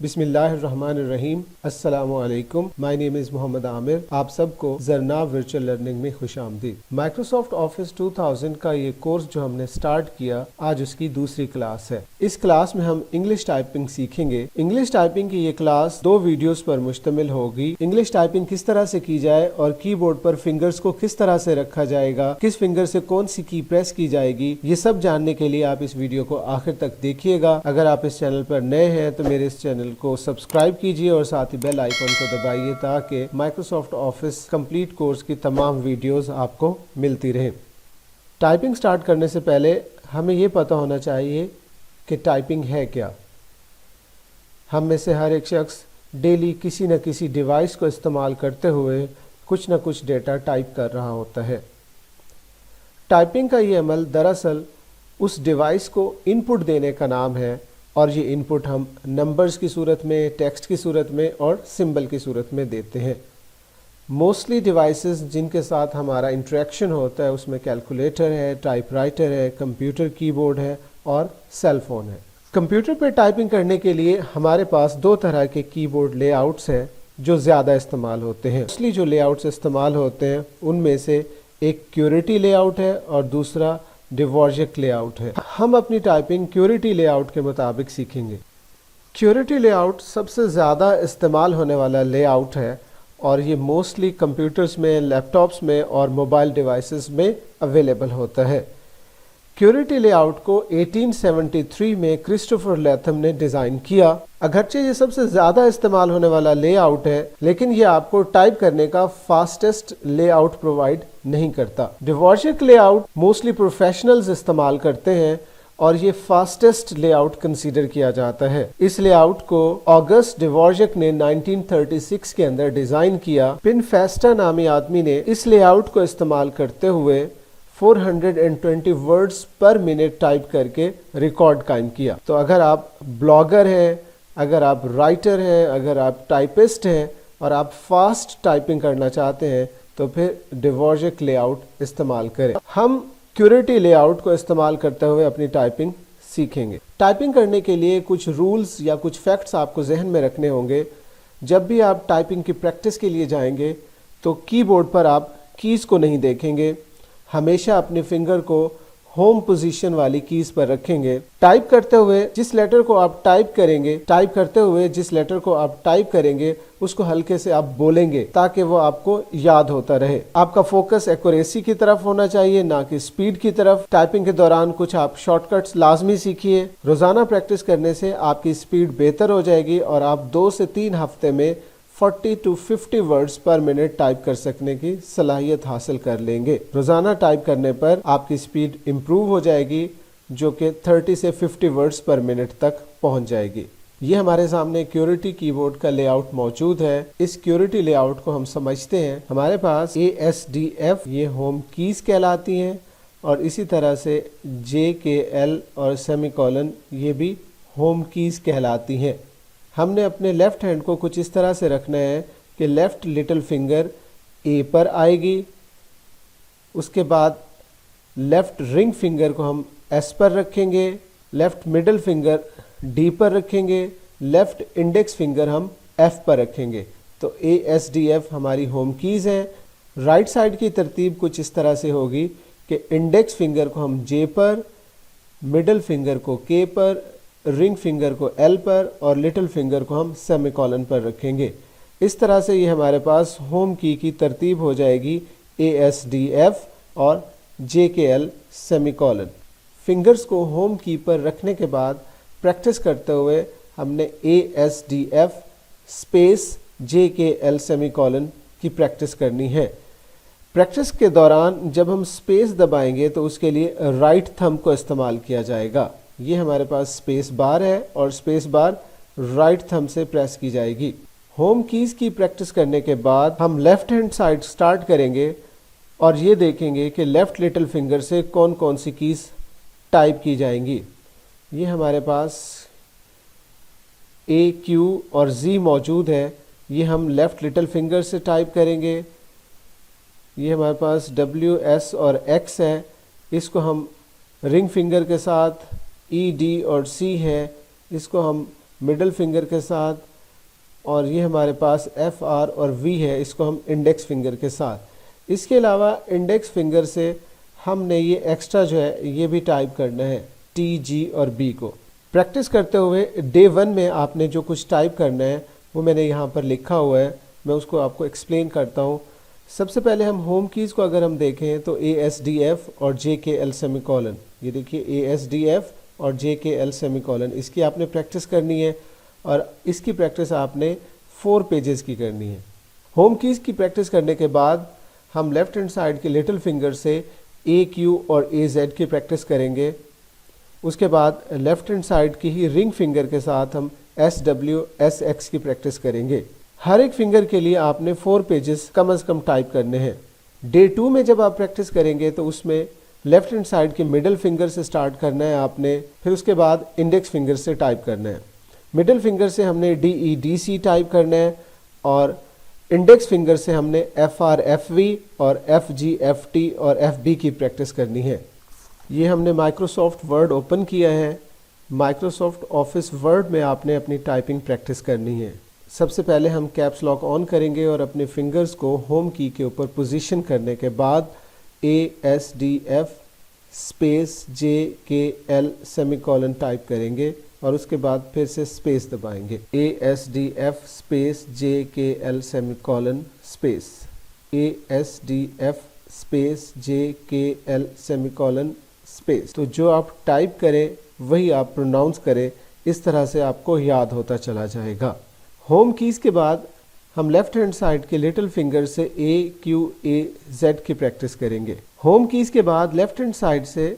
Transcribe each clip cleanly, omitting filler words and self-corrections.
بسم اللہ الرحمن الرحیم۔ السلام علیکم، مائی نیم از محمد عامر۔ آپ سب کو زرناو ورچوئل لرننگ میں خوش آمدید۔ مائکروسافٹ آفس 2000 کا یہ کورس جو ہم نے سٹارٹ کیا، آج اس کی دوسری کلاس ہے۔ اس کلاس میں ہم انگلش ٹائپنگ سیکھیں گے۔ انگلش ٹائپنگ کی یہ کلاس 2 ویڈیوز پر مشتمل ہوگی۔ انگلش ٹائپنگ کس طرح سے کی جائے اور کی بورڈ پر فنگرز کو کس طرح سے رکھا جائے گا، کس فنگر سے کون سی کی پریس کی جائے گی، یہ سب جاننے کے لیے آپ اس ویڈیو کو آخر تک دیکھیے گا۔ اگر آپ اس چینل پر نئے ہیں تو میرے اس چینل کو سبسکرائب کیجئے اور ساتھ ہی بیل آئیکن کو دبائیے تاکہ مائکروسافٹ آفس کمپلیٹ کورس کی تمام ویڈیوز آپ کو ملتی رہیں۔ ٹائپنگ سٹارٹ کرنے سے پہلے ہمیں یہ پتہ ہونا چاہیے کہ ٹائپنگ ہے کیا۔ ہم میں سے ہر ایک شخص ڈیلی کسی نہ کسی ڈیوائس کو استعمال کرتے ہوئے کچھ نہ کچھ ڈیٹا ٹائپ کر رہا ہوتا ہے۔ ٹائپنگ کا یہ عمل دراصل اس ڈیوائس کو ان پٹ دینے کا نام ہے، اور یہ ان پٹ ہم نمبرز کی صورت میں، ٹیکسٹ کی صورت میں اور سمبل کی صورت میں دیتے ہیں۔ موسٹلی ڈیوائسز جن کے ساتھ ہمارا انٹریکشن ہوتا ہے اس میں کیلکولیٹر ہے، ٹائپ رائٹر ہے، کمپیوٹر کی بورڈ ہے اور سیل فون ہے۔ کمپیوٹر پہ ٹائپنگ کرنے کے لیے ہمارے پاس 2 طرح کے کی بورڈ لے آؤٹس ہیں جو زیادہ استعمال ہوتے ہیں۔ موسٹلی جو لے آؤٹس استعمال ہوتے ہیں ان میں سے ایک کیوریٹی لے آؤٹ ہے اور دوسرا ڈیوارجک لے آؤٹ ہے۔ ہم اپنی ٹائپنگ کیوریٹی لے آؤٹ کے مطابق سیکھیں گے۔ کیوریٹی لے آؤٹ سب سے زیادہ استعمال ہونے والا لے آؤٹ ہے اور یہ موسٹلی کمپیوٹرز میں، لیپ ٹاپس میں اور موبائل ڈیوائسز میں اویلیبل ہوتا ہے۔ کیوریٹی لے آؤٹ کو 1873 میں کرسٹوفر لیتھم نے ڈیزائن کیا۔ اگرچہ یہ سب سے زیادہ استعمال ہونے والا لے آؤٹ ہے لیکن یہ آپ کو ٹائپ کرنے کا فاسٹسٹ لے آؤٹ پرووائڈ نہیں کرتا۔ ڈیوارجک لے آؤٹ موسٹلی پروفیشنلز استعمال کرتے ہیں اور یہ فاسٹسٹ لے آؤٹ کنسیڈر کیا جاتا ہے۔ اس لے آؤٹ کو آگسٹ ڈیوارجک نے 1936 کے اندر ڈیزائن کیا۔ پن فیسٹا نامی آدمی نے اس لے آؤٹ کو استعمال کرتے ہوئے 420 ورڈز پر منٹ ٹائپ کر کے ریکارڈ قائم کیا۔ تو اگر آپ بلاگر ہیں، اگر آپ رائٹر ہیں، اگر آپ ٹائپسٹ ہیں اور آپ فاسٹ ٹائپنگ کرنا چاہتے ہیں تو پھر ڈیوارجک لے آؤٹ استعمال کریں۔ ہم کیوریٹی لے آؤٹ کو استعمال کرتے ہوئے اپنی ٹائپنگ سیکھیں گے۔ ٹائپنگ کرنے کے لیے کچھ رولز یا کچھ فیکٹس آپ کو ذہن میں رکھنے ہوں گے۔ جب بھی آپ ٹائپنگ کی پریکٹس کے لیے جائیں گے تو کی بورڈ پر آپ کیز کو نہیں دیکھیں گے، ہمیشہ اپنے فنگر کو ہوم پوزیشن والی کیز پر رکھیں گے۔ ٹائپ کرتے ہوئے جس لیٹر کو آپ ٹائپ کریں گے اس کو ہلکے سے آپ بولیں گے تاکہ وہ آپ کو یاد ہوتا رہے۔ آپ کا فوکس ایکوریسی کی طرف ہونا چاہیے، نہ کہ سپیڈ کی طرف۔ ٹائپنگ کے دوران کچھ آپ شارٹ کٹس لازمی سیکھیے۔ روزانہ پریکٹس کرنے سے آپ کی سپیڈ بہتر ہو جائے گی اور آپ 2 سے 3 ہفتے میں 40 to 50 words per minute type کر سکنے کی صلاحیت حاصل کر لیں گے۔ روزانہ ٹائپ کرنے پر آپ کی سپیڈ امپروو ہو جائے گی جو کہ 30 سے 50 ورڈز پر منٹ تک پہنچ جائے گی۔ یہ ہمارے سامنے کیوریٹی کی بورڈ کا لے آؤٹ موجود ہے۔ اس کیوریٹی لے آؤٹ کو ہم سمجھتے ہیں۔ ہمارے پاس ASDF یہ ہوم کیز کہلاتی ہیں اور اسی طرح سے JKL اور سیمی کولن یہ بھی ہوم کیز کہلاتی ہیں۔ ہم نے اپنے لیفٹ ہینڈ کو کچھ اس طرح سے رکھنا ہے کہ لیفٹ لٹل فنگر A پر آئے گی، اس کے بعد لیفٹ رنگ فنگر کو ہم S پر رکھیں گے، لیفٹ مڈل فنگر D پر رکھیں گے، لیفٹ انڈیکس فنگر ہم F پر رکھیں گے۔ تو ASDF ہماری ہوم کیز ہیں۔ رائٹ سائڈ کی ترتیب کچھ اس طرح سے ہوگی کہ انڈیکس فنگر کو ہم J پر، مڈل فنگر کو K پر، رنگ فنگر کو L پر اور لٹل فنگر کو ہم سیمی کولن پر رکھیں گے۔ اس طرح سے یہ ہمارے پاس ہوم کی ترتیب ہو جائے گی ASDF اور JKL سیمی کولن۔ فنگرز کو ہوم کی پر رکھنے کے بعد پریکٹس کرتے ہوئے ہم نے ASDF space JKL semi colon کی پریکٹس کرنی ہے۔ پریکٹس کے دوران جب ہم اسپیس دبائیں گے تو اس کے لیے رائٹ تھمب کو استعمال کیا جائے گا۔ یہ ہمارے پاس اسپیس بار ہے اور اسپیس بار رائٹ تھمب سے پریس کی جائے گی۔ ہوم کیز کی پریکٹس کرنے کے بعد ہم لیفٹ ہینڈ سائڈ سٹارٹ کریں گے اور یہ دیکھیں گے کہ لیفٹ لٹل فنگر سے کون کون سی کیز ٹائپ کی جائیں گی۔ یہ ہمارے پاس A, Q اور Z موجود ہے، یہ ہم لیفٹ لٹل فنگر سے ٹائپ کریں گے۔ یہ ہمارے پاس W, S اور X ہے، اس کو ہم رنگ فنگر کے ساتھ، E, D اور C ہے، اس کو ہم مڈل فنگر کے ساتھ، اور یہ ہمارے پاس ایف آر اور وی ہے، اس کو ہم انڈیکس فنگر کے ساتھ. اس کے علاوہ انڈیکس فنگر سے ہم نے یہ ایکسٹرا جو ہے یہ بھی ٹائپ کرنا ہے ٹی جی اور بی کو. پریکٹس کرتے ہوئے ڈے 1 میں آپ نے جو کچھ ٹائپ کرنا ہے وہ میں نے یہاں پر لکھا ہوا ہے، میں اس کو آپ کو ایکسپلین کرتا ہوں. سب سے پہلے ہم ہوم کیز کو اگر ہم دیکھیں تو اے ایس ڈی ایف اور جے کے ایل سیمی کولن، یہ دیکھیے اے ایس ڈی ایف اور جے کے ایل سیمی کولن، اس کی آپ نے پریکٹس کرنی ہے، اور اس کی پریکٹس آپ نے 4 پیجز کی کرنی ہے. ہوم کیز کی پریکٹس کرنے کے بعد ہم لیفٹ ہینڈ سائڈ کے لٹل فنگر سے اے کیو اور اے زیڈ کی پریکٹس کریں گے. اس کے بعد لیفٹ ہینڈ سائڈ کی ہی رنگ فنگر کے ساتھ ہم ایس ڈبلیو ایس ایکس کی پریکٹس کریں گے. ہر ایک فنگر کے لیے آپ نے 4 پیجز کم از کم ٹائپ کرنے ہیں. ڈے 2 میں جب آپ پریکٹس کریں گے تو اس میں لیفٹ ہینڈ سائڈ کے مڈل فنگر سے سٹارٹ کرنا ہے آپ نے، پھر اس کے بعد انڈیکس فنگر سے ٹائپ کرنا ہے. مڈل فنگر سے ہم نے D E D C type کرنا ہے، اور انڈیکس فنگر سے ہم نے ایف آر ایف وی اور ایف جی ایف ٹی اور ایف بی کی پریکٹس کرنی ہے. یہ ہم نے مائکروسافٹ ورڈ اوپن کیا ہے. مائکروسافٹ آفس ورڈ میں آپ نے اپنی ٹائپنگ پریکٹس کرنی ہے. سب سے پہلے ہم کیپس لاک آن کریں گے اور اپنے فنگرز کو ہوم کی کے اوپر پوزیشن کرنے کے بعد A S D F space J K L semi colon type کریں گے، اور اس کے بعد پھر سے اسپیس دبائیں گے. A S D F space J K L semicolon space, A S D F space J K L semicolon space. تو جو آپ ٹائپ کریں وہی آپ پروناؤنس کریں، اس طرح سے آپ کو یاد ہوتا چلا جائے گا. ہوم کیز کے بعد ہم لیفٹ ہینڈ سائڈ کے لٹل فنگر سے اے کیو اے زیڈ کی پریکٹس کریں گے. ہوم کیز کے بعد لیفٹ ہینڈ سائڈ سے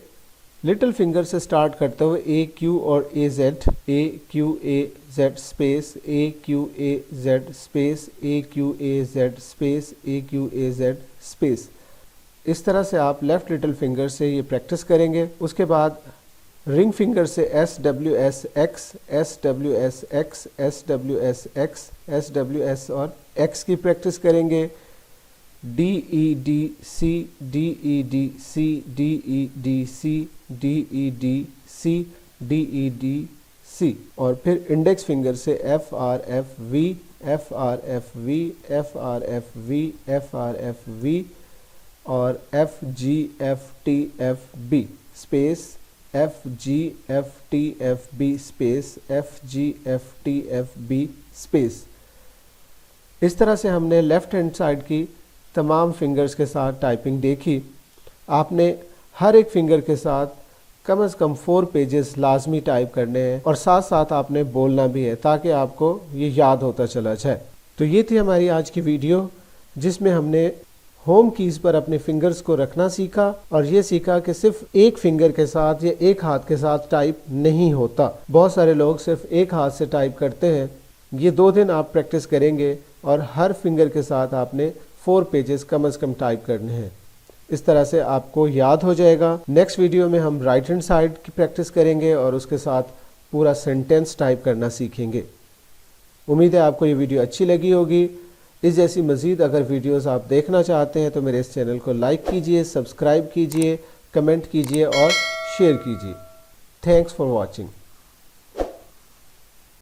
لٹل فنگر سے سٹارٹ کرتے ہوئے اے کیو اور A Z, A Q A Z space A Q A Z space A Q A Z space A Q A Z space. اس طرح سے آپ لیفٹ لٹل فنگر سے یہ پریکٹس کریں گے. اس کے بعد رنگ فنگر سے S W S X, S W S X, S W S X, S W S اور ایکس کی پریکٹس کریں گے. D E D C, D E D C, D E D C, D E D C, D E D C, اور پھر index finger سے F R F V, F R F V, F R F V, F R F V اور F G F T F B space F G F T F B space F G F T F B space. اس طرح سے ہم نے left hand side کی تمام fingers کے ساتھ ٹائپنگ دیکھی. آپ نے ہر ایک فنگر کے ساتھ کم از کم 4 پیجز لازمی ٹائپ کرنے ہیں، اور ساتھ ساتھ آپ نے بولنا بھی ہے تاکہ آپ کو یہ یاد ہوتا چلا جائے. تو یہ تھی ہماری آج کی ویڈیو، جس میں ہم نے ہوم کیز پر اپنے فنگرز کو رکھنا سیکھا، اور یہ سیکھا کہ صرف ایک فنگر کے ساتھ یا ایک ہاتھ کے ساتھ ٹائپ نہیں ہوتا. بہت سارے لوگ صرف ایک ہاتھ سے ٹائپ کرتے ہیں. یہ 2 دن آپ پریکٹس کریں گے اور ہر فنگر کے ساتھ آپ نے 4 پیجز کم از کم ٹائپ کرنے ہیں. اس طرح سے آپ کو یاد ہو جائے گا. نیکسٹ ویڈیو میں ہم رائٹ ہینڈ سائڈ کی پریکٹس کریں گے اور اس کے ساتھ پورا سینٹینس ٹائپ کرنا سیکھیں گے. امید ہے آپ کو یہ ویڈیو اچھی لگی ہوگی. اس جیسی مزید اگر ویڈیوز آپ دیکھنا چاہتے ہیں تو میرے اس چینل کو لائک کیجئے، سبسکرائب کیجئے، کمنٹ کیجئے اور شیئر کیجئے. Thanks for watching.